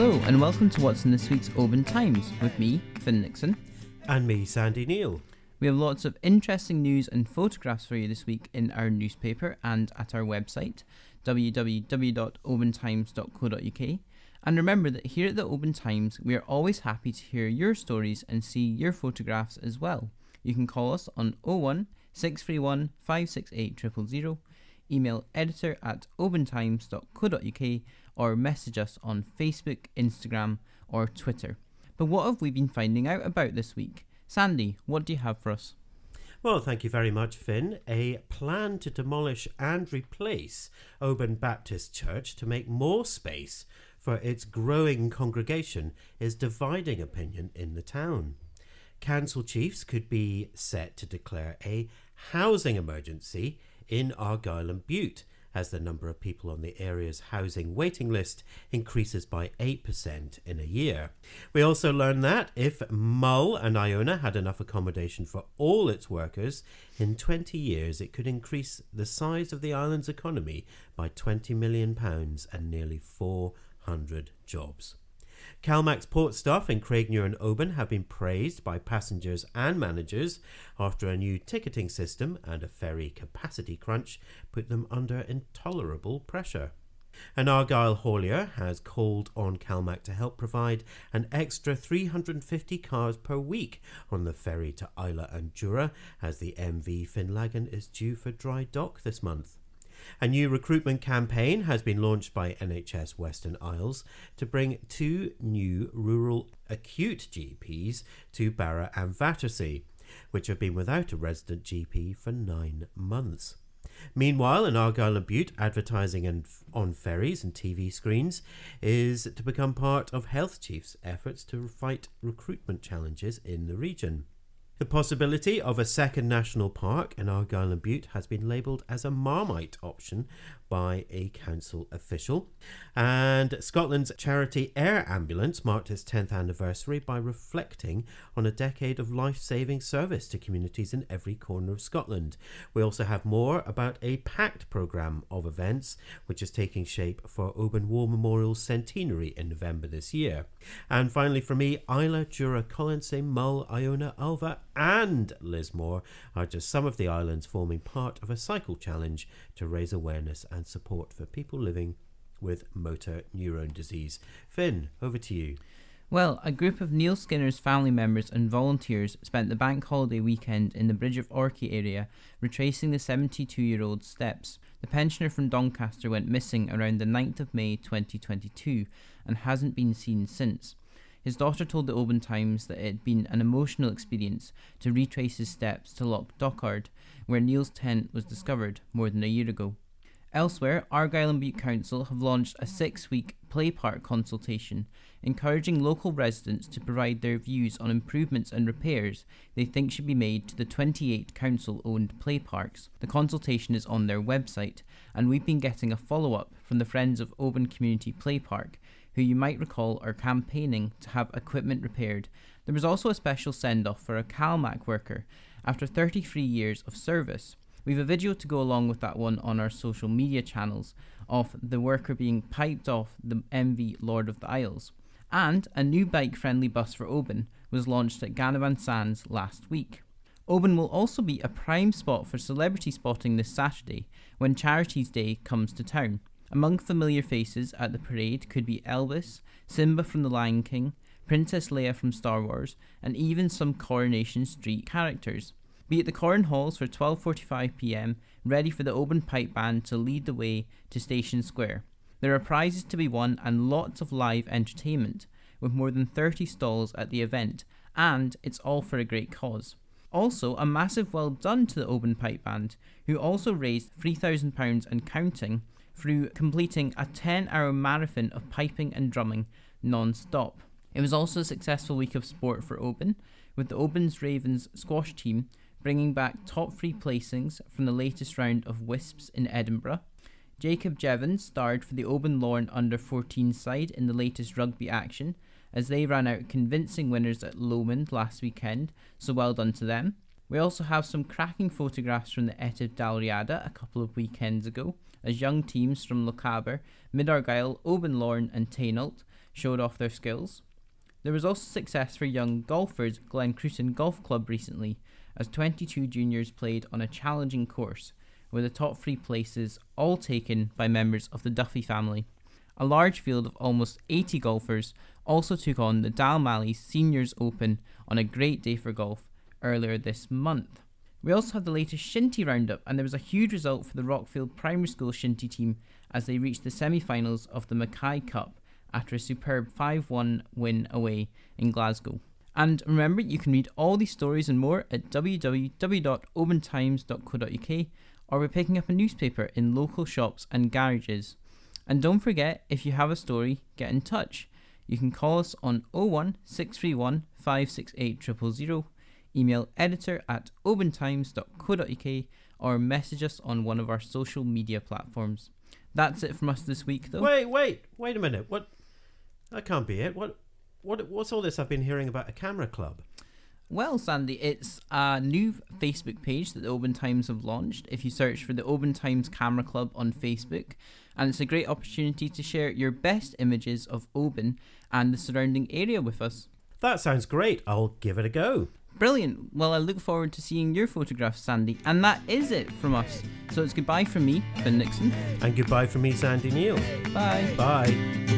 Hello and welcome to what's in this week's Oban Times with me, Finn Nixon. And me, Sandy Neal. We have lots of interesting news and photographs for you this week in our newspaper and at our website, www.obantimes.co.uk. And remember that here at the Oban Times, we are always happy to hear your stories and see your photographs as well. You can call us on 01 631 568 000, email editor@obantimes.co.uk, or message us on Facebook, Instagram or Twitter. But what have we been finding out about this week? Sandy, what do you have for us? Well, thank you very much, Finn. A plan to demolish and replace Oban Baptist Church to make more space for its growing congregation is dividing opinion in the town. Council chiefs could be set to declare a housing emergency in Argyll Bute as the number of people on the area's housing waiting list increases by 8% in a year. We also learned that if Mull and Iona had enough accommodation for all its workers, in 20 years it could increase the size of the island's economy by £20 million and nearly 400 jobs. CalMac's port staff in Craignure and Oban have been praised by passengers and managers after a new ticketing system and a ferry capacity crunch put them under intolerable pressure. An Argyll haulier has called on CalMac to help provide an extra 350 cars per week on the ferry to Islay and Jura as the MV Finlaggan is due for drydock this month. A new recruitment campaign has been launched by NHS Western Isles to bring 2 new rural acute GPs to Barra and Battersea, which have been without a resident GP for 9 months. Meanwhile, in Argyll Bute, advertising on ferries and TV screens is to become part of Health Chief's efforts to fight recruitment challenges in the region. The possibility of a second national park in Argyll Bute has been labelled as a Marmite option by a council official. And Scotland's charity Air Ambulance marked its 10th anniversary by reflecting on a decade of life-saving service to communities in every corner of Scotland. We also have more about a packed programme of events which is taking shape for Oban War Memorial's centenary in November this year. And finally for me, Islay, Jura, Colonsay, Mull, Iona, Alva and Lismore are just some of the islands forming part of a cycle challenge to raise awareness and support for people living with motor neurone disease. Finn, over to you. Well, a group of Neil Skinner's family members and volunteers spent the bank holiday weekend in the Bridge of Orkney area retracing the 72-year-old's steps. The pensioner from Doncaster went missing around the 9th of May 2022 and hasn't been seen since. His daughter told the Oban Times that it had been an emotional experience to retrace his steps to Loch Dochard, where Neil's tent was discovered more than a year ago. Elsewhere, Argyll Bute Council have launched a 6-week play park consultation, encouraging local residents to provide their views on improvements and repairs they think should be made to the 28 council-owned play parks. The consultation is on their website, and we've been getting a follow-up from the Friends of Oban Community Play Park, who you might recall are campaigning to have equipment repaired. There was also a special send-off for a CalMac worker after 33 years of service. We've a video to go along with that one on our social media channels of the worker being piped off the MV Lord of the Isles. And a new bike-friendly bus for Oban was launched at Ganavan Sands last week. Oban will also be a prime spot for celebrity spotting this Saturday when Charities Day comes to town. Among familiar faces at the parade could be Elvis, Simba from The Lion King, Princess Leia from Star Wars, and even some Coronation Street characters. Be at the Corn Halls for 12:45pm, ready for the Oban Pipe Band to lead the way to Station Square. There are prizes to be won and lots of live entertainment, with more than 30 stalls at the event, and it's all for a great cause. Also, a massive well done to the Oban Pipe Band, who also raised £3,000 and counting through completing a 10-hour marathon of piping and drumming non-stop. It was also a successful week of sport for Oban, with the Oban's Ravens squash team bringing back top 3 placings from the latest round of Wisps in Edinburgh. Jacob Jevons starred for the Oban Lorne under-14 side in the latest rugby action, as they ran out convincing winners at Lomond last weekend, so well done to them. We also have some cracking photographs from the Etive Dalriada a couple of weekends ago, as young teams from Lochaber, Mid Argyll, Oban Lorne and Tainault showed off their skills. There was also success for young golfers Glen Cruton Golf Club recently, as 22 juniors played on a challenging course, with the top 3 places all taken by members of the Duffy family. A large field of almost 80 golfers also took on the Dalmally Seniors Open on a great day for golf earlier this month. We also had the latest Shinty roundup, and there was a huge result for the Rockfield Primary School Shinty team as they reached the semi-finals of the Mackay Cup after a superb 5-1 win away in Glasgow. And remember, you can read all these stories and more at www.obantimes.co.uk or by picking up a newspaper in local shops and garages. And don't forget, if you have a story, get in touch. You can call us on 01 631 568 000, email editor@obantimes.co.uk or message us on one of our social media platforms. That's it from us this week, though. Wait a minute. What? That can't be it. What's all this I've been hearing about a camera club? Well, Sandy, it's a new Facebook page that the Oban Times have launched. If you search for the Oban Times Camera Club on Facebook, and it's a great opportunity to share your best images of Oban and the surrounding area with us. That sounds great. I'll give it a go. Brilliant. Well, I look forward to seeing your photographs, Sandy. And that is it from us. So it's goodbye from me, Finn Nixon. And goodbye from me, Sandy Neal. Bye. Bye.